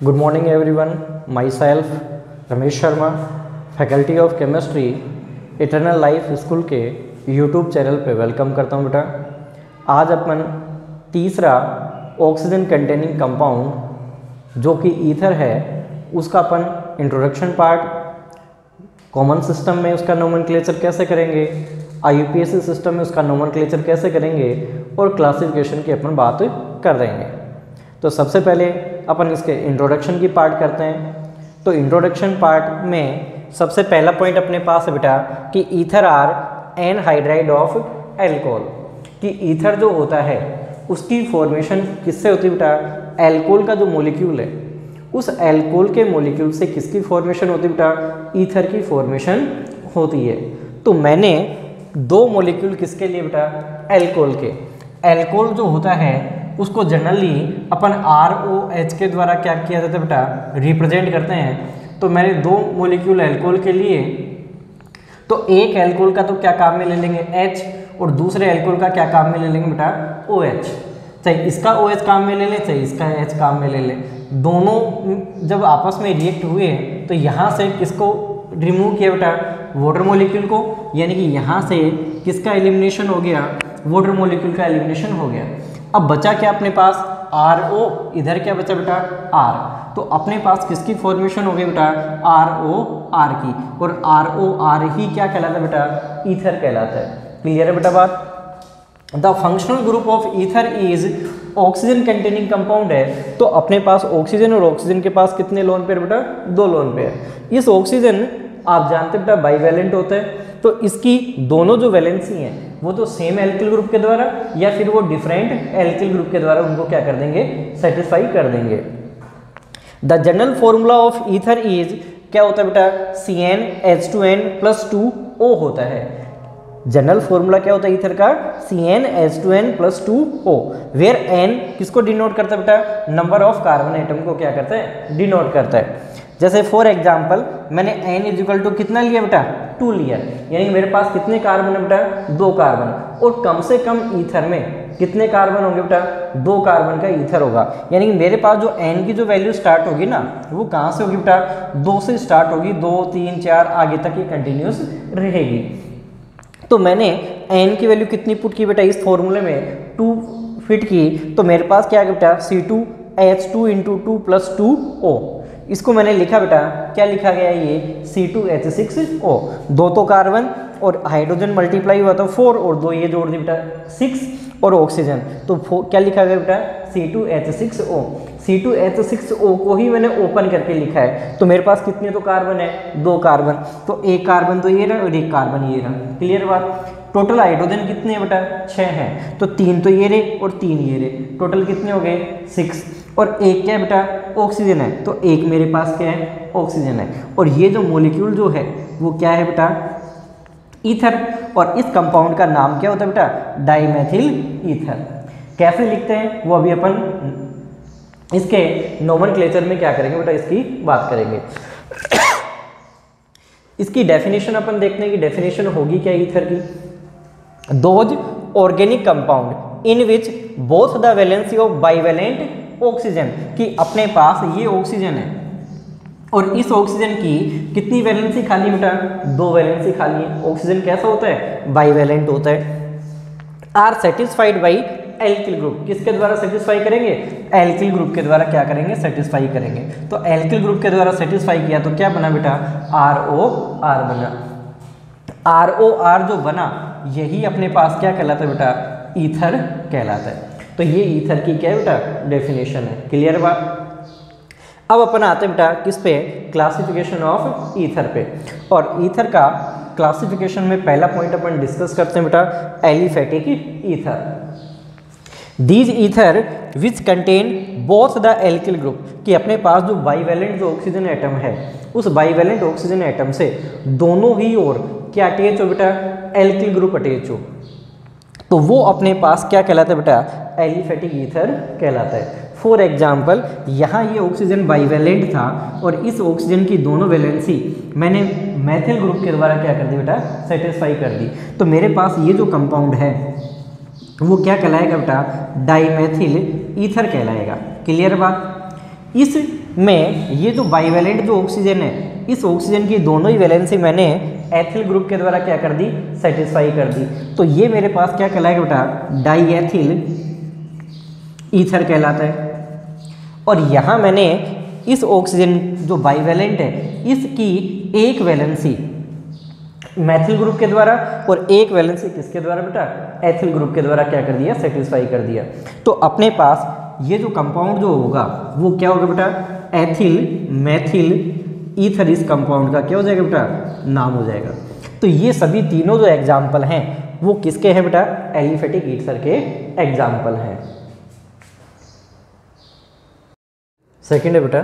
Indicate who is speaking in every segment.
Speaker 1: Good morning everyone. Myself Ramesh Sharma, faculty of chemistry eternal life school के YouTube channel पे welcome करता हूँ बेटा। आज अपन तीसरा ऑक्सीजन कंटेनिंग कंपाउंड जो कि ईथर है उसका अपन इंट्रोडक्शन पार्ट, कॉमन सिस्टम में उसका नोमेनक्लेचर कैसे करेंगे, IUPAC सिस्टम में उसका नोमेनक्लेचर कैसे करेंगे और क्लासिफिकेशन की अपन बात कर देंगे। तो सबसे पहले अपन इसके इंट्रोडक्शन की पार्ट करते हैं। तो इंट्रोडक्शन पार्ट में सबसे पहला पॉइंट अपने पास है बेटा कि ether are anhydride of alcohol, कि ईथर जो होता है उसकी फॉर्मेशन किससे होती है बेटा, एल्कोहल का जो मॉलिक्यूल है उस एल्कोहल के मॉलिक्यूल से किसकी फॉर्मेशन होती है बेटा, ईथर की फॉर्मेशन होती है। तो मैंने दो मॉलिक्यूल किसके लिए बेटा, एल्कोहल के। एल्कोहल जो होता है उसको जनरली अपन ROH के द्वारा क्या किया जाता है बेटा, रिप्रेजेंट करते हैं। तो मैंने दो मॉलिक्यूल एल्कोहल के लिए, तो एक एल्कोहल का तो क्या काम में ले लेंगे H और दूसरे एल्कोहल का क्या काम में ले लेंगे बेटा, OH। चाहे इसका OH काम में ले ले चाहे इसका H काम में ले ले, दोनों जब आपस में रिएक्ट हुए तो यहाँ से किसको रिमूव किया बेटा, वाटर मॉलिक्यूल को, यानी कि यहाँ से किसका एलिमिनेशन हो गया, वाटर मॉलिक्यूल का एलिमिनेशन हो गया। अब बचा क्या अपने पास, RO, इधर क्या बचा बेटा, R। तो अपने पास किसकी फॉर्मेशन हो गई बेटा, ROR की, और ROR ही क्या कहलाता है बेटा, ईथर कहलाता है। क्लियर है बेटा बात। The functional group of ether is oxygen containing compound है। तो अपने पास ऑक्सीजन और ऑक्सीजन के पास कितने लोन पेयर बेटा, दो लोन पेयर। इस ऑक्सीजन आप जानते बेटा बाइवेलेंट होता है, तो इसकी दोनों जो वैलेंसी हैं वो तो सेम एल्किल ग्रुप के द्वारा या फिर वो डिफरेंट एल्किल ग्रुप के द्वारा उनको क्या कर देंगे, सेटिस्फाई कर देंगे। The general formula of ether is क्या होता है बेटा, CnH2n+2O होता है। जनरल फॉर्मूला क्या होता है ईथर का, CnH2n+2O, वेयर n किसको डिनोट करता है बेटा, नंबर ऑफ कार्बन एटम को क्या करता है, डिनोट करता है। जैसे फॉर एग्जाम्पल मैंने n इक्वल टू कितना लिया बेटा, 2 लिया, यानी मेरे पास कितने कार्बन है बेटा, 2 कार्बन, और कम से कम ईथर में कितने कार्बन होंगे बेटा, 2 कार्बन का ईथर होगा। यानी कि मेरे पास जो n की जो वैल्यू स्टार्ट होगी ना वो कहाँ से होगी बेटा, 2 से स्टार्ट होगी, 2 3 4 आगे तक ये कंटिन्यूस रहेगी। तो मैंने n की वैल्यू कितनी पुट की बेटा इस फॉर्मूले में, 2 फिट की, तो मेरे पास क्या है बेटा, C2H2 × 2+2O। इसको मैंने लिखा बेटा, क्या लिखा गया ये, C2H6O। 2 तो कार्बन और हाइड्रोजन मल्टीप्लाई हुआ तो 4 और 2 ये जोड़ दी बेटा 6 और ऑक्सीजन, तो क्या लिखा गया बेटा, C2H6O। C2H6O को ही मैंने ओपन करके लिखा है, तो मेरे पास कितने तो कार्बन है, 2 कार्बन, तो एक कार्बन तो ये रहा और एक कार्बन ये रहा। क्लियर बात। टोटल हाइड्रोजन कितने हैं बेटा, 6 हैं, तो 3 तो ये रहे और 3 ये रहे, टोटल कितने हो गए, 6। और एक क्या है बेटा, ऑक्सीजन है, तो एक मेरे पास क्या है, ऑक्सीजन है। और ये जो मॉलिक्यूल जो है वो क्या है बेटा, ईथर, और इस कंपाउंड का नाम क्या होता है बेटा, डाइमेथिल ईथर। कैसे लिखते हैं वो अभी अपन इसके नोमेनक्लेचर में क्या करेंगे बेटा, इसकी बात करेंगे। इसकी डेफिनेशन अपन देखते हैं कि डेफिनेशन होगी क्या ईथर की, those organic compound in which both the valency of bivalent oxygen, कि अपने पास ये ऑक्सीजन है और इस ऑक्सीजन की कितनी वैलेंसी खाली बेटा, 2 वैलेंसी खाली है। ऑक्सीजन कैसा होता है, बाइवेलेंट होता है। Are satisfied by alkyl group, किसके द्वारा सेटिस्फाई करेंगे, एल्किल ग्रुप के द्वारा क्या करेंगे, सेटिस्फाई करेंगे। तो एल्किल ग्रुप के द्वारा सेटिस्फाई किया तो क्या बना बेटा, ROR बना। ROR जो बना यही अपने पास क्या कहलाता है बेटा, ईथर कहलाता है। तो ये ईथर की क्या है बेटा, डेफिनेशन है। क्लियर बात। अब अपन आते हैं बेटा किस पे, क्लासिफिकेशन ऑफ ईथर पे। और ईथर का क्लासिफिकेशन में पहला पॉइंट अपन डिस्कस करते हैं बेटा, aliphatic ether. These ether which contain both the alkyl group, कि अपने पास जो बाइवेलेंट जो ऑक्सीजन एटम है उस बाइवेलेंट ऑक्सीजन एटम से दोनों ही ओर क्या अटैच हो बेटा, एल्किल ग्रुप अटैच हो, तो वो अपने पास क्या कहलाता है बेटा, एलिफेटिक ईथर कहलाता है। फॉर एग्जाम्पल यहाँ ये ऑक्सीजन बाइवेलेंट था और इस ऑक्सीजन की दोनों वैलेंसी मैंने मैथिल ग्रुप के द्वारा क्या कर दी बेटा, सेटिस्फाई कर दी। तो मेरे पास ये जो कंपाउंड है वो क्या कहलाएगा बेटा, डाइमेथिल ईथर कहलाएगा। क्लियर बात। इस में ये जो बाइवेलेंट जो ऑक्सीजन है, इस ऑक्सीजन की दोनों ही वैलेंसी मैंने एथिल ग्रुप के द्वारा क्या कर दी, सेटिस्फाई कर दी। तो ये मेरे पास क्या कहलाएगा बेटा, डाई एथिल ईथर कहलाता है। और यहाँ मैंने इस ऑक्सीजन जो बाइवेलेंट है, इसकी एक वैलेंसी मैथिल ग्रुप के द्वारा और एक वैलेंसी किसके द्वारा बेटा, एथिल ग्रुप के द्वारा क्या कर दिया, सेटिस्फाई कर दिया। तो अपने पास ये जो कंपाउंड जो होगा वो क्या होगा बेटा, एथिल मैथिल ईथर, इस कंपाउंड का क्या हो जाएगा बेटा, नाम हो जाएगा। तो ये सभी तीनों जो एग्जाम्पल हैं वो किसके हैं बेटा, एलिफेटिक ईथर के एग्जाम्पल हैं। सेकेंड है बेटा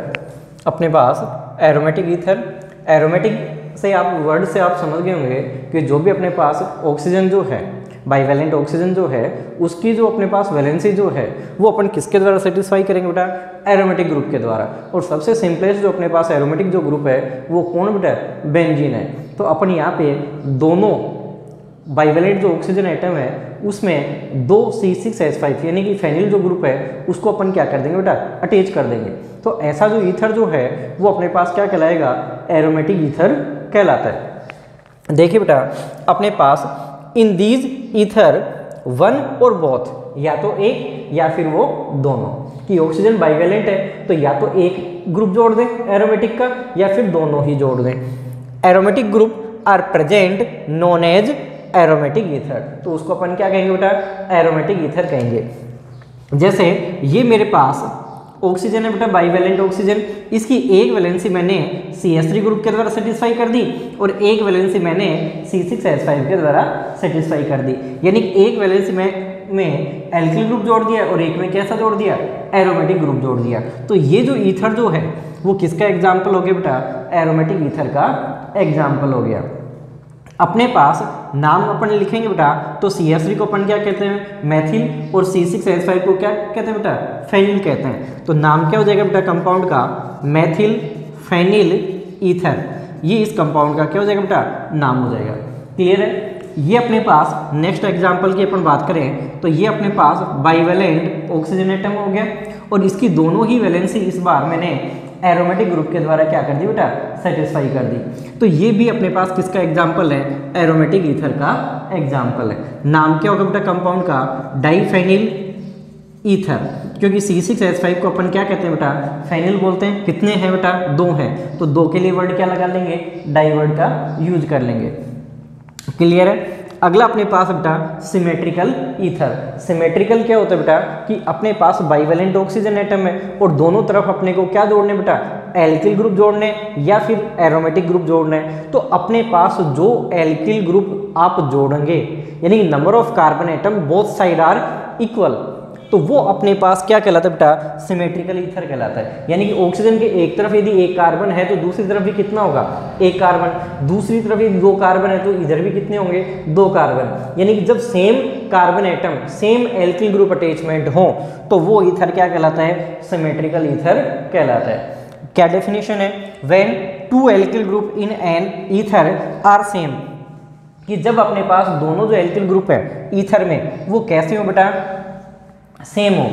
Speaker 1: अपने पास एरोमेटिक ईथर। एरोमेटिक से आप वर्ड से आप समझ गए होंगे कि जो भी अपने पास ऑक्सीजन जो है, बाइवेलेंट ऑक्सीजन जो है, उसकी जो अपने पास वैलेंसी जो है वो अपन किसके द्वारा सेटिस्फाई करेंगे बेटा, एरोमेटिक ग्रुप के द्वारा। और सबसे सिंपलेस्ट जो अपने पास एरोमेटिक जो ग्रुप है वो कौन बेटा, बेंजीन है। तो अपन यहाँ पे दोनों बाइवेलेंट जो ऑक्सीजन एटम है उसमें दो C6H5 यानी कि फेनिल जो ग्रुप है उसको अपन क्या कर देंगे बेटा, अटैच कर देंगे। तो ऐसा जो ईथर जो है वो अपने पास क्या कहलाएगा, एरोमेटिक ईथर कहलाता है। देखिए बेटा अपने पास इन दीज ईथर वन और बोथ, या तो एक या फिर वो दोनों, कि ऑक्सीजन बाइवेलेंट है तो या तो एक ग्रुप जोड़ दें एरोमेटिक का या फिर दोनों ही जोड़ दें। Aromatic group are present known as aromatic ether. तो उसको अपन क्या कहेंगे बेटा, एरोमेटिक ईथर कहेंगे। जैसे ये मेरे पास ऑक्सीजन है बेटा, बाइवेलेंट ऑक्सीजन, इसकी एक वैलेंसी मैंने CH3 ग्रुप के द्वारा सेटिस्फाई कर दी और एक वैलेंसी मैंने C6H5 के द्वारा सेटिस्फाई कर दी। यानी एक वैलेंसी में एल्किल ग्रुप जोड़ दिया और एक में कैसा जोड़ दिया, एरोमेटिक ग्रुप जोड़ दिया। तो ये जो ईथर जो है वो किसका एग्जाम्पल हो गया बेटा, एरोमेटिक ईथर का एग्जाम्पल हो गया। अपने पास नाम अपन लिखेंगे बेटा, तो CH3 को अपन क्या कहते हैं, मैथिल, और C6H5 को क्या कहते हैं बेटा, फेनिल कहते हैं। तो नाम क्या हो जाएगा बेटा कंपाउंड का, मैथिल फेनिल ईथर। ये इस कंपाउंड का क्या हो जाएगा बेटा, नाम हो जाएगा। क्लियर है। ये अपने पास नेक्स्ट एग्जाम्पल की अपन बात करें तो ये अपने पास बाइवेलेंट ऑक्सीजन एटम हो गया और इसकी दोनों ही वैलेंसी इस बार मैंने एरोमेटिक ग्रुप के द्वारा क्या कर दी बेटा, सेटिस्फाई कर दी। तो ये भी अपने पास किसका एग्जाम्पल है, एरोमेटिक ईथर का एग्जाम्पल है। नाम क्या होगा बेटा कंपाउंड का, डाईफेनिल ईथर, क्योंकि C6H5 को अपन क्या कहते हैं बेटा, फेनिल बोलते हैं। कितने हैं बेटा, दो हैं, तो दो के लिए वर्ड क्या लगा लेंगे, डाई वर्ड का यूज कर लेंगे। क्लियर है। अगला अपने पास बेटा सिमेट्रिकल ईथर। सिमेट्रिकल क्या होता है बेटा, कि अपने पास बाइवेलेंट ऑक्सीजन एटम है और दोनों तरफ अपने को क्या जोड़ने बेटा, एल्किल ग्रुप जोड़ने या फिर एरोमेटिक ग्रुप जोड़ने। तो अपने पास जो एल्किल ग्रुप आप जोड़ेंगे यानी number of carbon atom both side are equal, तो वो अपने पास क्या कहलाता है बेटा, सिमेट्रिकल ईथर कहलाता है। यानी कि ऑक्सीजन के एक तरफ यदि एक कार्बन है तो दूसरी तरफ भी कितना होगा, एक कार्बन। दूसरी तरफ यदि दो कार्बन है तो इधर भी कितने होंगे, दो कार्बन। यानी कि जब same carbon atom same alkyl group attachment हो तो वो ईथर क्या कहलाता है, सिमेट्रिकल ईथर कहलाता है। क्या डेफिनेशन है, when two alkyl group in an ether are same, कि जब अपने पास दोनों जो एल्किल ग्रुप है ईथर में वो कैसे हो बेटा, सेम हो,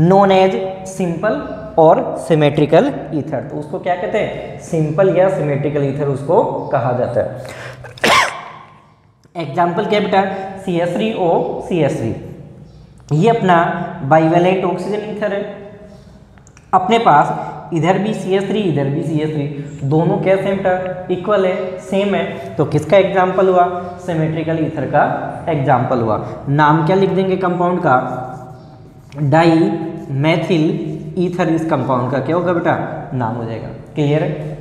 Speaker 1: नोन एज सिंपल और सिमेट्रिकल ईथर। तो उसको क्या कहते हैं, सिंपल या सिमेट्रिकल ईथर उसको कहा जाता है। एग्जाम्पल क्या बेटा, CH3O CH3, ये अपना बाइवेलेंट ऑक्सीजन ईथर है। अपने पास इधर भी CH3 इधर भी CH3, दोनों क्या सेम बेटा, इक्वल है, सेम है। तो किसका एग्जाम्पल हुआ, सिमेट्रिकल ईथर का एग्जाम्पल हुआ। नाम क्या लिख देंगे कंपाउंड का, डाई मैथिल ईथर, इस कंपाउंड का क्या होगा बेटा, नाम हो जाएगा। क्लियर है।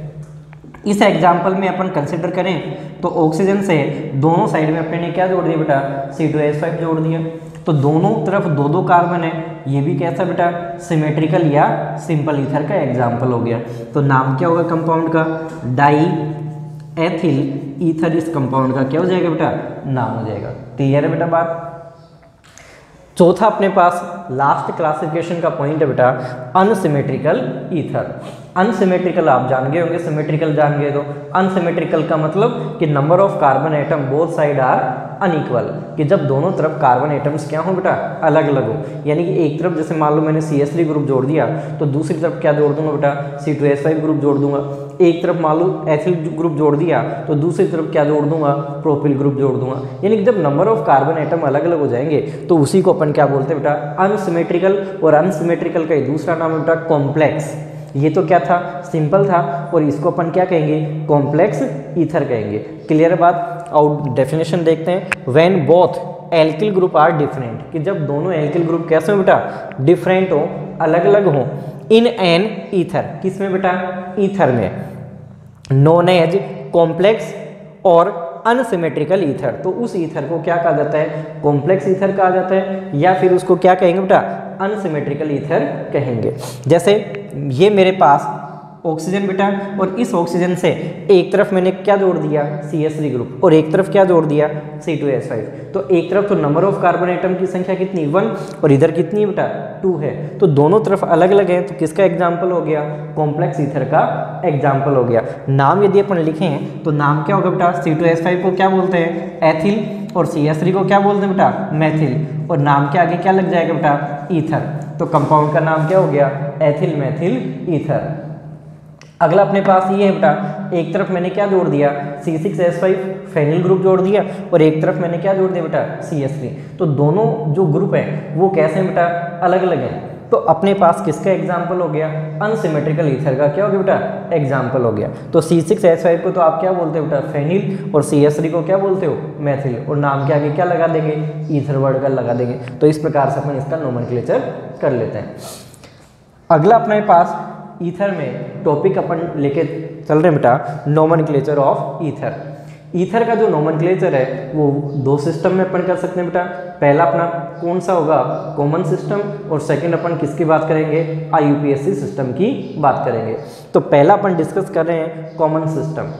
Speaker 1: इस एग्जाम्पल में अपन कंसिडर करें तो ऑक्सीजन से दोनों साइड में अपने ने क्या जोड़ दिया बेटा, C2H5 जोड़ दिया। तो दोनों तरफ दो दो कार्बन है, ये भी कैसा बेटा, सिमेट्रिकल या सिंपल ईथर का एग्जाम्पल हो गया। तो नाम क्या होगा कंपाउंड का, डाई एथिल ईथर, इस कंपाउंड का क्या हो जाएगा बेटा, नाम हो जाएगा। क्लियर है बेटा बात। चौथा अपने पास लास्ट क्लासिफिकेशन का पॉइंट है बेटा, अनसिमेट्रिकल ईथर। अनसिमेट्रिकल आप जान गए होंगे, सिमेट्रिकल जान गए तो अनसिमेट्रिकल का मतलब कि number of carbon atom both side are unequal, कि जब दोनों तरफ कार्बन एटम्स क्या हो बेटा, अलग अलग हो। यानी कि एक तरफ जैसे मान लो मैंने CH3 ग्रुप जोड़ दिया तो दूसरी तरफ क्या जोड़ दूंगा बेटा, C2H5 ग्रुप जोड़ दूंगा। एक तरफ मान लो एथिल ग्रुप जोड़ दिया तो दूसरी तरफ क्या जोड़ दूंगा, प्रोपिल ग्रुप जोड़ दूंगा। यानी कि जब नंबर ऑफ कार्बन एटम अलग अलग हो जाएंगे तो उसी को अपन क्या बोलते हैं बेटा, अनसिमेट्रिकल। और अनसिमेट्रिकल का दूसरा नाम है बेटा कॉम्प्लेक्स। ये तो क्या था, सिंपल था, और इसको अपन क्या कहेंगे, कॉम्प्लेक्स ईथर कहेंगे। क्लियर बात। और डेफिनेशन देखते हैं, when both alkyl group are different, कि जब दोनों एल्किल ग्रुप कैसे हो बेटा, डिफरेंट हो, अलग अलग हो, इन एन ईथर, किसमें बेटा, ईथर में, नोन एज कॉम्प्लेक्स और अनसिमेट्रिकल ईथर। तो उस ईथर को क्या कहा जाता है, कॉम्प्लेक्स ईथर कहा जाता है, या फिर उसको क्या कहेंगे बेटा, अनसिमेट्रिकल ईथर कहेंगे। जैसे ये मेरे पास ऑक्सीजन बेटा, और इस ऑक्सीजन से एक तरफ मैंने क्या जोड़ दिया, CH3 ग्रुप, और एक तरफ क्या जोड़ दिया, C2H5। तो एक तरफ तो नंबर ऑफ कार्बन एटम की संख्या कितनी, 1, और इधर कितनी बेटा, 2 है। तो दोनों तरफ अलग अलग है, तो किसका एग्जाम्पल हो गया, कॉम्प्लेक्स ईथर का एग्जाम्पल हो गया। नाम यदि अपन लिखें तो नाम क्या होगा बेटा, C2H5 को क्या बोलते हैं, एथिल, और CH3 को क्या बोलते हैं बेटा, मैथिल, और नाम के आगे क्या लग जाएगा बेटा, ईथर। तो कंपाउंड का नाम क्या हो गया, एथिल मैथिल ईथर। अगला अपने पास ये है बेटा, एक तरफ मैंने क्या जोड़ दिया, C6H5 फेनिल ग्रुप जोड़ दिया, और एक तरफ मैंने क्या जोड़ दिया बेटा, CH3। तो दोनों जो ग्रुप हैं वो कैसे हैं बेटा, अलग अलग हैं। तो अपने पास किसका एग्जाम्पल हो गया, अनसिमेट्रिकल ईथर का क्या हो गया बेटा, एग्जाम्पल हो गया। तो C6H5 को तो आप क्या बोलते हो बेटा, फेनिल, और CH3 को क्या बोलते हो, मैथिल, और नाम के आगे क्या लगा देंगे, ईथर वर्ड का लगा देंगे। तो इस प्रकार से अपन इसका नोमेनक्लेचर कर लेते हैं। अगला अपने पास ईथर में टॉपिक अपन लेके चल रहे हैं बेटा, नोमेनक्लेचर ऑफ ईथर। ईथर का जो नोमेनक्लेचर है वो 2 सिस्टम में अपन कर सकते हैं बेटा। पहला अपना कौन सा होगा, कॉमन सिस्टम, और सेकंड अपन किसकी बात करेंगे, IUPAC सिस्टम की बात करेंगे। तो पहला अपन डिस्कस कर रहे हैं common system.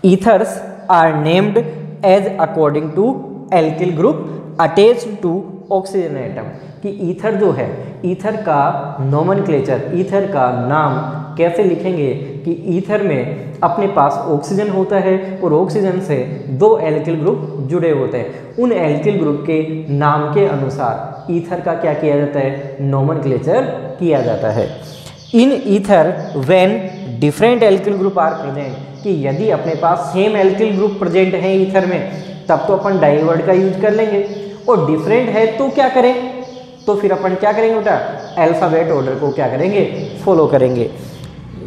Speaker 1: Ethers are named as according to alkyl group attached to oxygen atom, कि ईथर जो है, ईथर का नोमेनक्लेचर, ईथर का नाम कैसे लिखेंगे, कि ईथर में अपने पास ऑक्सीजन होता है और ऑक्सीजन से 2 एल्किल ग्रुप जुड़े होते हैं। उन एल्किल ग्रुप के नाम के अनुसार ईथर का क्या किया जाता है, नोमेनक्लेचर किया जाता है। In ether when different alkyl group are present, कि यदि अपने पास सेम एल्किल ग्रुप प्रेजेंट है ईथर में तब तो अपन डाई वर्ड का यूज कर लेंगे, और डिफरेंट है तो क्या करें, तो फिर अपन क्या करेंगे बेटा, अल्फाबेट ऑर्डर को क्या करेंगे, फॉलो करेंगे।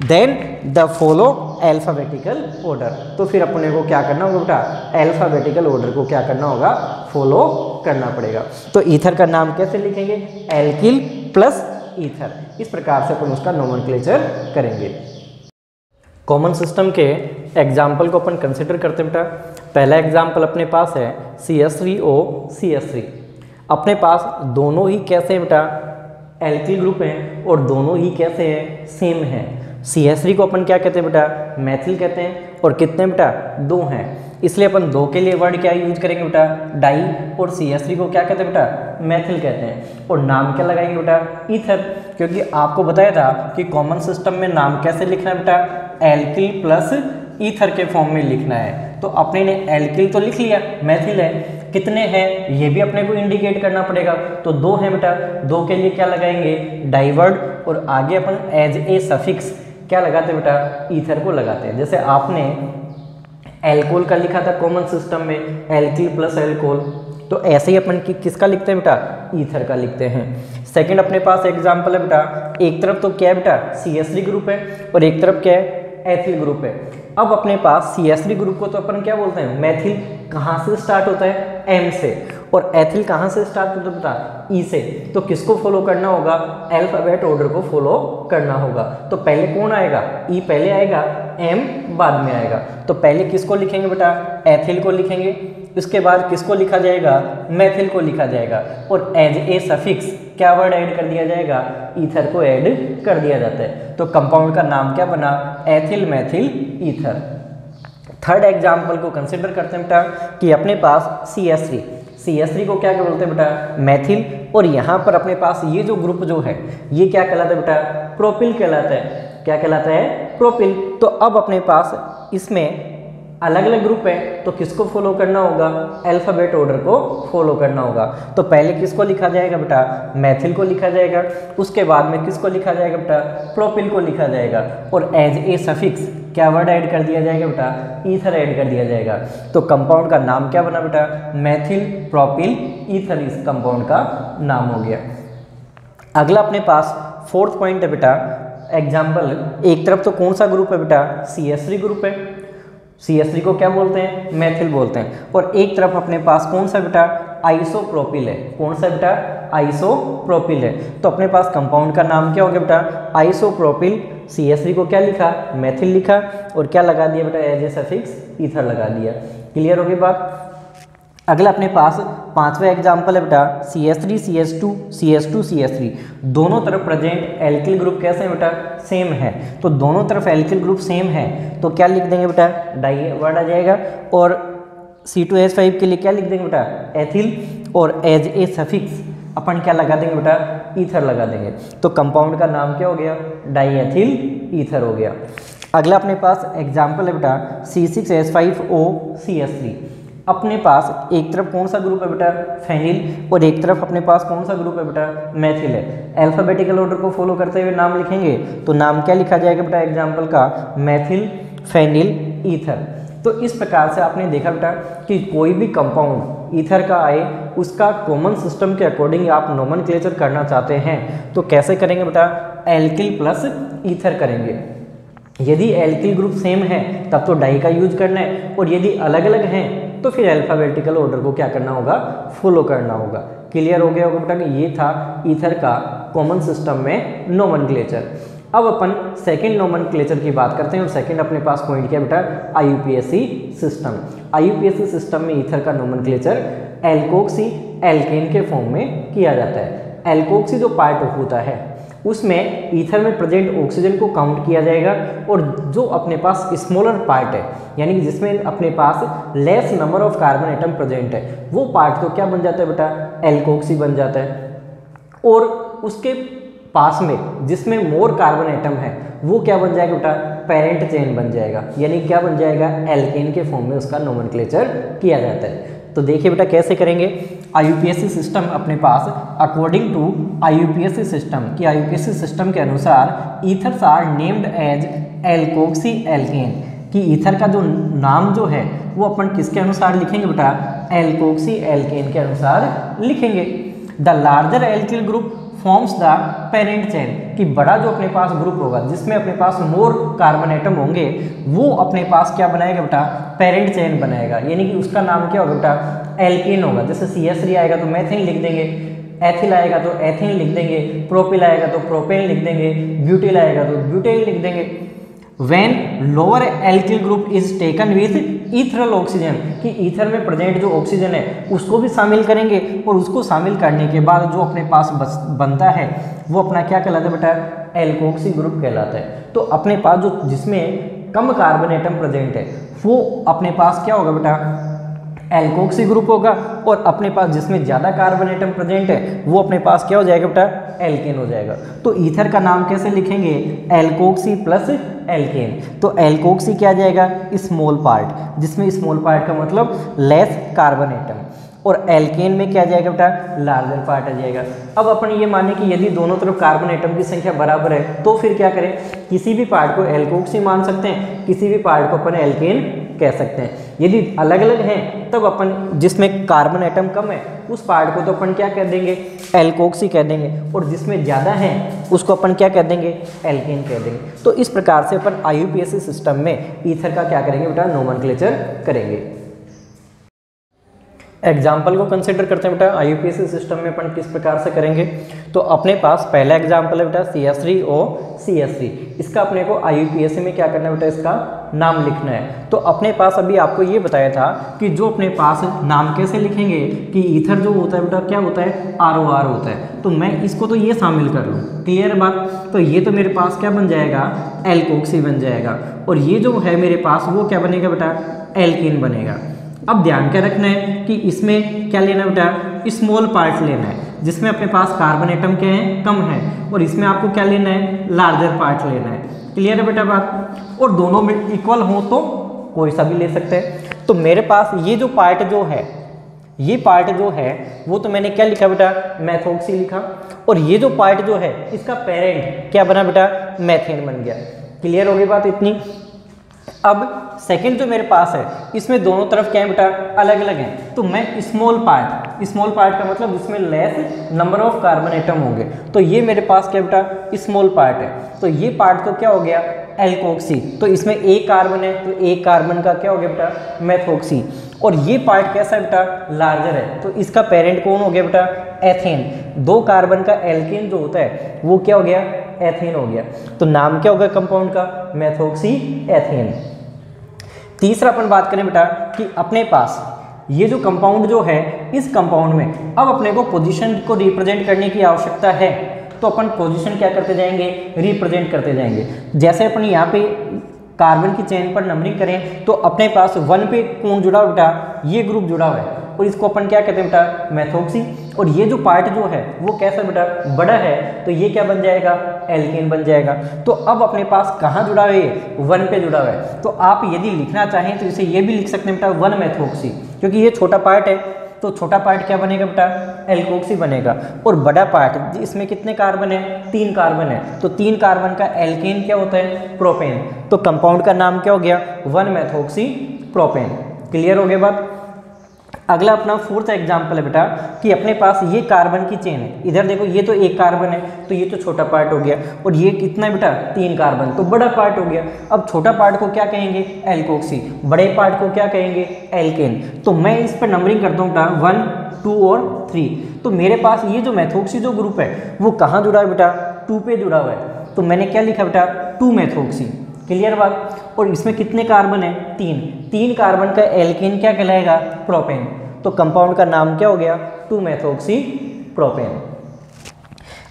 Speaker 1: Then the follow alphabetical order, तो फिर अपने को क्या करना होगा बेटा, अल्फाबेटिकल ऑर्डर को क्या करना होगा, फॉलो करना पड़ेगा। तो ईथर का नाम कैसे लिखेंगे, एल्किल प्लस ईथर, इस प्रकार से अपन उसका नोमेनक्लेचर करेंगे। कॉमन सिस्टम के एग्जाम्पल को अपन कंसिडर करते हैं बेटा। पहला एग्जाम्पल अपने पास है CH3O CH3। अपने पास दोनों ही कैसे हैं बेटा, एल्किल ग्रुप हैं, और दोनों ही कैसे हैं, सेम हैं। CH3 को अपन क्या कहते हैं बेटा, मैथिल कहते हैं, और कितने बेटा, 2 हैं, इसलिए अपन 2 के लिए वर्ड क्या यूज करेंगे बेटा, डाई, और CH3 को क्या कहते हैं बेटा, मैथिल कहते हैं, और नाम क्या लगाएंगे बेटा, ईथर, क्योंकि आपको बताया था कि कॉमन सिस्टम में नाम कैसे लिखना है बेटा, एल्किल प्लस ईथर के फॉर्म में लिखना है। तो अपने ने एल्किल तो लिख लिया, मैथिल है, कितने हैं ये भी अपने को इंडिकेट करना पड़ेगा, तो 2 हैं बेटा, 2 के लिए क्या लगाएंगे, डाई वर्ड, और आगे अपन एज ए सफिक्स क्या लगाते हैं बेटा, ईथर को लगाते हैं। जैसे आपने एल्कोहल का लिखा था कॉमन सिस्टम में, एल्किल प्लस एल्कोहल, तो ऐसे ही अपन किसका लिखते हैं बेटा, ईथर का लिखते हैं। सेकंड अपने पास एग्जांपल है बेटा, एक तरफ तो क्या है बेटा, CH3 ग्रुप है, और एक तरफ क्या है, एथिल ग्रुप है। अब अपने पास CH3 ग्रुप को तो अपन क्या बोलते हैं, मैथिल, कहाँ से स्टार्ट होता है, M से, और एथिल कहाँ से स्टार्ट होता है बेटा, E से। तो किसको फॉलो करना होगा, अल्फाबेट ऑर्डर को फॉलो करना होगा। तो पहले कौन आएगा, E पहले आएगा, M बाद में आएगा। तो पहले किसको लिखेंगे बेटा, एथिल को लिखेंगे, उसके बाद किसको लिखा जाएगा, मैथिल को लिखा जाएगा, और एज ए सफिक्स क्या वर्ड ऐड कर दिया जाएगा, ईथर को ऐड कर दिया जाता है। तो कंपाउंड का नाम क्या बना, ethyl Maithil ether. Third example को कंसिडर करते हैं बेटा, कि अपने पास CH3 को क्या बोलते हैं बेटा, मैथिल, और यहाँ पर अपने पास ये जो ग्रुप जो है ये क्या कहलाता है बेटा, प्रोपिल कहलाता है। क्या कहलाता है, प्रोपिल। तो अब अपने पास इसमें अलग अलग ग्रुप है तो किसको फॉलो करना होगा, अल्फाबेट ऑर्डर को फॉलो करना होगा। तो पहले किसको लिखा जाएगा बेटा, मैथिल को लिखा जाएगा, उसके बाद में किसको लिखा जाएगा बेटा, प्रोपिल को लिखा जाएगा, और एज ए सफिक्स क्या वर्ड ऐड कर दिया जाएगा बेटा, ईथर ऐड कर दिया जाएगा। तो कंपाउंड का नाम क्या बना बेटा, मैथिल प्रोपिल ईथर, इस कंपाउंड का नाम हो गया। अगला अपने पास फोर्थ पॉइंट है बेटा एग्जाम्पल, एक तरफ तो कौन सा ग्रुप है बेटा, CH3 ग्रुप है, CH3 को क्या बोलते हैं, मैथिल बोलते हैं, और एक तरफ अपने पास कौन सा बेटा, आइसोप्रोपिल है, कौन सा बेटा, आइसोप्रोपिल है। तो अपने पास कंपाउंड का नाम क्या हो गया बेटा, आइसोप्रोपिल, CH3 को क्या लिखा, मैथिल लिखा, और क्या लगा दिया बेटा, एज ए सफिक्स ईथर लगा दिया। क्लियर होगी बात। अगला अपने पास पांचवा एग्जाम्पल है बेटा CH3 CH2 CH2 CH3, दोनों तरफ प्रेजेंट एल्किल ग्रुप कैसे है बेटा, सेम है। तो दोनों तरफ एल्किल ग्रुप सेम है तो क्या लिख देंगे बेटा, डाई वर्ड आ जाएगा, और C2H5 के लिए क्या लिख देंगे बेटा, एथिल, और एज ए सफिक्स अपन क्या लगा देंगे बेटा, ईथर लगा देंगे। तो कंपाउंड का नाम क्या हो गया, डाई एथिल ईथर हो गया। अगला अपने पास एग्जाम्पल है बेटा C6H5O CH3, अपने पास एक तरफ कौन सा ग्रुप है बेटा, फेनिल, और एक तरफ अपने पास कौन सा ग्रुप है बेटा, मैथिल है। अल्फाबेटिकल ऑर्डर को फॉलो करते हुए नाम लिखेंगे तो नाम क्या लिखा जाएगा बेटा एग्जाम्पल का, मैथिल फेनिल ईथर। तो इस प्रकार से आपने देखा बेटा कि कोई भी कंपाउंड ईथर का आए उसका कॉमन सिस्टम के अकॉर्डिंग आप नोमेनक्लेचर करना चाहते हैं तो कैसे करेंगे बेटा, एल्किल प्लस ईथर करेंगे। यदि एल्किल ग्रुप सेम है तब तो डाई का यूज करना है, और यदि अलग अलग हैं तो फिर अल्फाबेटिकल ऑर्डर को क्या करना होगा, फॉलो करना होगा। क्लियर हो गया होगा बेटा कि ये था ईथर का कॉमन सिस्टम में नोमेनक्लेचर। अब अपन सेकंड नोमेनक्लेचर की बात करते हैं, और सेकंड अपने पास पॉइंट क्या बेटा, IUPAC सिस्टम। IUPAC सिस्टम में ईथर का नोमेनक्लेचर एल्कोक्सी एल्केन के फॉर्म में किया जाता है। एल्कोक्सी जो पार्ट होता है उसमें ईथर में प्रेजेंट ऑक्सीजन को काउंट किया जाएगा, और जो अपने पास स्मॉलर पार्ट है यानी कि जिसमें अपने पास less number of carbon atom present है वो पार्ट तो क्या बन जाता है बेटा, एल्कोक्सी बन जाता है। और उसके पास में जिसमें मोर कार्बन एटम है वो क्या बन जाएगा बेटा, पेरेंट चेन बन जाएगा, यानी क्या बन जाएगा, एल्केन के फॉर्म में उसका नोमेनक्लेचर किया जाता है। तो देखिए बेटा कैसे करेंगे, IUPAC सिस्टम अपने पास अकॉर्डिंग टू IUPAC सिस्टम कि IUPAC सिस्टम के अनुसार ethers are named as alkoxy alkane, कि ईथर का जो नाम जो है वो अपन किसके अनुसार लिखेंगे बेटा, एल्कोक्सी एल्केन के अनुसार लिखेंगे। The larger alkyl group forms the parent chain, कि बड़ा जो अपने पास ग्रुप होगा जिसमें अपने पास मोर कार्बन एटम होंगे वो अपने पास क्या बनाएगा बेटा, पेरेंट चेन बनाएगा, यानी कि उसका नाम क्या होगा बेटा, एल्केन होगा। जैसे CH3 आएगा तो मैथिन लिख देंगे, एथिल आएगा तो एथिन लिख देंगे, प्रोपिल आएगा तो प्रोपेन लिख देंगे, ब्यूटिल आएगा तो ब्यूटेन लिख देंगे। When lower alkyl group is taken with ethyl oxygen, कि ईथर में प्रेजेंट जो ऑक्सीजन है उसको भी शामिल करेंगे, और उसको शामिल करने के बाद जो अपने पास बनता है वो अपना क्या कहलाता है बेटा, एल्कोक्सी ग्रुप कहलाता है। तो अपने पास जो जिसमें कम कार्बन एटम प्रेजेंट है वो अपने पास क्या होगा बेटा, एल्कोक्सी ग्रुप होगा, और अपने पास जिसमें ज़्यादा कार्बन एटम प्रेजेंट है वो अपने पास क्या हो जाएगा बेटा, एल्केन हो जाएगा। तो ईथर का नाम कैसे लिखेंगे, एल्कोक्सी प्लस एल्केन। तो एल्कोक्सी क्या आ जाएगा, स्मॉल पार्ट, जिसमें स्मॉल पार्ट का मतलब लेस कार्बन एटम, और एल्केन में क्या जाएगा बेटा, लार्जर पार्ट आ जाएगा। अब अपन ये माने कि यदि दोनों तरफ कार्बन एटम की संख्या बराबर है तो फिर क्या करें, किसी भी पार्ट को एल्कोक्सी मान सकते हैं, किसी भी पार्ट को अपन एल्केन कह सकते हैं। यदि अलग अलग हैं तब अपन जिसमें कार्बन एटम कम है उस पार्ट को तो अपन क्या कह देंगे, एल्कोक्सी कह देंगे, और जिसमें ज़्यादा है उसको अपन क्या कह देंगे, एल्केन कह देंगे। तो इस प्रकार से अपन IUPAC सिस्टम में ईथर का क्या करेंगे बेटा, नोमेनक्लेचर करेंगे। एग्जाम्पल को कंसिडर करते हैं बेटा, IUPAC सिस्टम में अपन किस प्रकार से करेंगे। तो अपने पास पहला एग्जाम्पल है बेटा CH3O CH3, इसका अपने को IUPAC में क्या करना है बेटा, इसका नाम लिखना है। तो अपने पास अभी आपको ये बताया था कि जो अपने पास नाम कैसे लिखेंगे कि ईथर जो होता है बेटा क्या होता है, ROR होता है, तो मैं इसको तो ये शामिल कर लूँ, क्लियर बात। तो ये तो मेरे पास क्या बन जाएगा, एल्कोक्सी बन जाएगा, और ये जो है मेरे पास वो क्या बनेगा बेटा, एल्कीन बनेगा। अब ध्यान क्या रखना है कि इसमें क्या लेना बेटा, स्मॉल पार्ट लेना है, जिसमें अपने पास कार्बन एटम क्या है, कम है, और इसमें आपको क्या लेना है, लार्जर पार्ट लेना है। क्लियर है बेटा बात। और दोनों में इक्वल हो तो कोई सा भी ले सकते हैं। तो मेरे पास ये जो पार्ट जो है, ये पार्ट जो है वो तो मैंने क्या लिखा बेटा, मैथोक्सी लिखा, और ये जो पार्ट जो है इसका पेरेंट क्या बना बेटा, मैथेन बन गया। क्लियर हो गई बात इतनी। अब सेकंड जो मेरे पास है इसमें दोनों तरफ क्या है बेटा, अलग अलग हैं, तो मैं स्मॉल पार्ट का मतलब इसमें less number of carbon atom होंगे, तो ये मेरे पास क्या बेटा, स्मॉल पार्ट है। तो ये पार्ट तो क्या हो गया, एल्कोक्सी, तो इसमें एक कार्बन है, तो एक कार्बन का क्या हो गया बेटा, मैथोक्सी। और ये पार्ट कैसा है बेटा, लार्जर है, तो इसका पेरेंट कौन हो गया बेटा, एथेन। 2 कार्बन का एल्केन जो होता है वो क्या हो गया, एथेन हो गया। तो नाम क्या होगा कंपाउंड का, मैथोक्सी एथेन। तीसरा अपन बात करें बेटा कि अपने पास ये जो कंपाउंड जो है, इस कंपाउंड में अब अपने को पोजीशन को रिप्रेजेंट करने की आवश्यकता है, तो अपन पोजीशन क्या करते जाएंगे, रिप्रेजेंट करते जाएंगे। जैसे अपन यहाँ पे कार्बन की चेन पर नंबरिंग करें तो अपने पास 1 पे कौन जुड़ा बेटा, ये ग्रुप जुड़ा हुआ है, और इसको अपन क्या कहते हैं बेटा, मैथोक्सी। और ये जो पार्ट जो है वो कैसा बेटा, बड़ा है, तो ये क्या बन जाएगा, एल्केन बन जाएगा। तो अब अपने पास कहाँ जुड़ा हुआ है, 1 पे जुड़ा हुआ है। तो आप यदि लिखना चाहें तो इसे ये भी लिख सकते हैं बेटा 1 मैथोक्सी, क्योंकि ये छोटा पार्ट है, तो छोटा पार्ट क्या बनेगा बेटा, एल्कोक्सी बनेगा। और बड़ा पार्ट, इसमें कितने कार्बन है, 3 कार्बन है, तो 3 कार्बन का एल्केन क्या होता है, प्रोपेन। तो कंपाउंड का नाम क्या हो गया, 1 मैथोक्सी प्रोपेन। क्लियर हो गया बात। अगला अपना 4th एग्जाम्पल है बेटा कि अपने पास ये कार्बन की चेन है, इधर देखो ये तो एक कार्बन है, तो ये तो छोटा पार्ट हो गया, और ये कितना है बेटा, 3 कार्बन, तो बड़ा पार्ट हो गया। अब छोटा पार्ट को क्या कहेंगे, एल्कोक्सी, बड़े पार्ट को क्या कहेंगे, एल्केन। तो मैं इस पर नंबरिंग करता हूँ बेटा 1, 2 और 3। तो मेरे पास ये जो मैथोक्सी जो ग्रुप है वो कहाँ जुड़ा है बेटा, 2 पे जुड़ा हुआ है, तो मैंने क्या लिखा बेटा, 2 मैथोक्सी। क्लियर बात। और इसमें कितने कार्बन है, 3 कार्बन का एल्केन क्या कहलाएगा, प्रोपेन। तो कंपाउंड का नाम क्या हो गया, 2 मैथोक्सी प्रोपेन।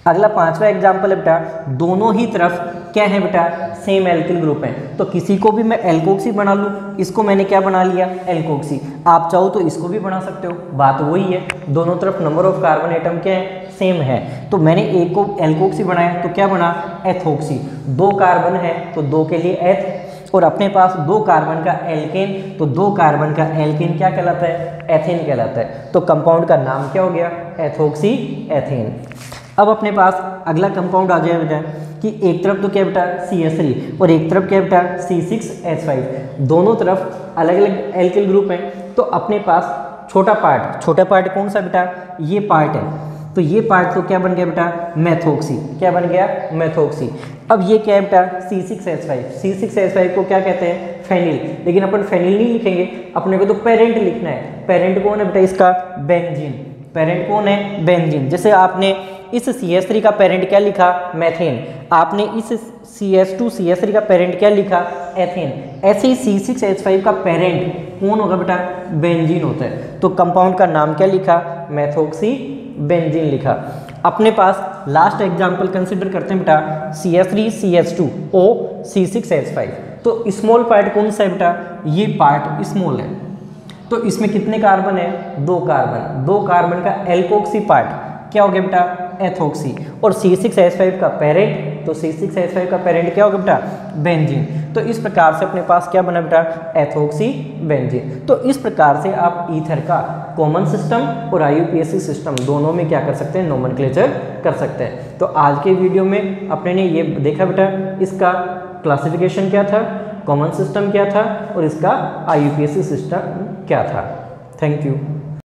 Speaker 1: अगला 5वां एग्जाम्पल है बेटा, दोनों ही तरफ क्या है बेटा, सेम एल्किल ग्रुप है, तो किसी को भी मैं एल्कोक्सी बना लूँ, इसको मैंने क्या बना लिया, एल्कोक्सी। आप चाहो तो इसको भी बना सकते हो, बात वही है, दोनों तरफ नंबर ऑफ कार्बन एटम क्या है, सेम है। तो मैंने एक को एल्कोक्सी बनाया तो क्या बना, एथोक्सी। 2 कार्बन है तो 2 के लिए एथ, और अपने पास 2 कार्बन का एल्केन, तो 2 कार्बन का एल्केन क्या कहलाता है, एथेन कहलाता है। तो कंपाउंड का नाम क्या हो गया, एथोक्सी एथेन। अब अपने पास अगला कंपाउंड आ जाए बेटा कि एक तरफ तो क्या बेटा CH3 और एक तरफ क्या बेटा C6H5, दोनों तरफ अलग अलग एल्किल ग्रुप हैं। तो अपने पास छोटा पार्ट कौन सा बेटा, ये पार्ट है, तो ये पार्ट तो क्या बन गया बेटा, मैथोक्सी। क्या बन गया, मैथोक्सी। अब ये क्या है बेटा, C6H5 को क्या कहते हैं, फेनिल। लेकिन अपन फेनिल नहीं लिखेंगे, अपने को तो पेरेंट लिखना है। पेरेंट कौन है बेटा इसका, बेंजीन। पेरेंट कौन है, बेंजीन। जैसे आपने इस CH3 का पेरेंट क्या लिखा, मैथेन, आपने इस CH2CH3 का पेरेंट क्या लिखा, एथेन। ऐसे ही C6H5 का पेरेंट कौन होगा बेटा, बेंजीन होता है। तो कंपाउंड का नाम क्या लिखा, मैथोक्सी बेंजीन लिखा। अपने पास लास्ट एग्जांपल कंसिडर करते हैं बेटा, CH3CH2O C6H5। तो स्मॉल पार्ट कौन सा है बेटा, ये पार्ट स्मॉल है, तो इसमें कितने कार्बन है, 2 कार्बन। 2 कार्बन का एल्कोक्सी पार्ट क्या हो गया बेटा, एथोक्सी। और C6H5 का पेरेंट, तो C6H5 का पेरेंट क्या होगा बेटा, बेंजीन। तो इस प्रकार से अपने पास क्या बना बेटा, एथोक्सी बेंजीन। तो इस प्रकार से आप ईथर का कॉमन सिस्टम और IUPAC सिस्टम दोनों में क्या कर सकते हैं, नोमेनक्लेचर कर सकते हैं। तो आज के वीडियो में अपने ने ये देखा बेटा, इसका क्लासिफिकेशन क्या था, कॉमन सिस्टम क्या था, और इसका IUPAC सिस्टम क्या था। Thank you.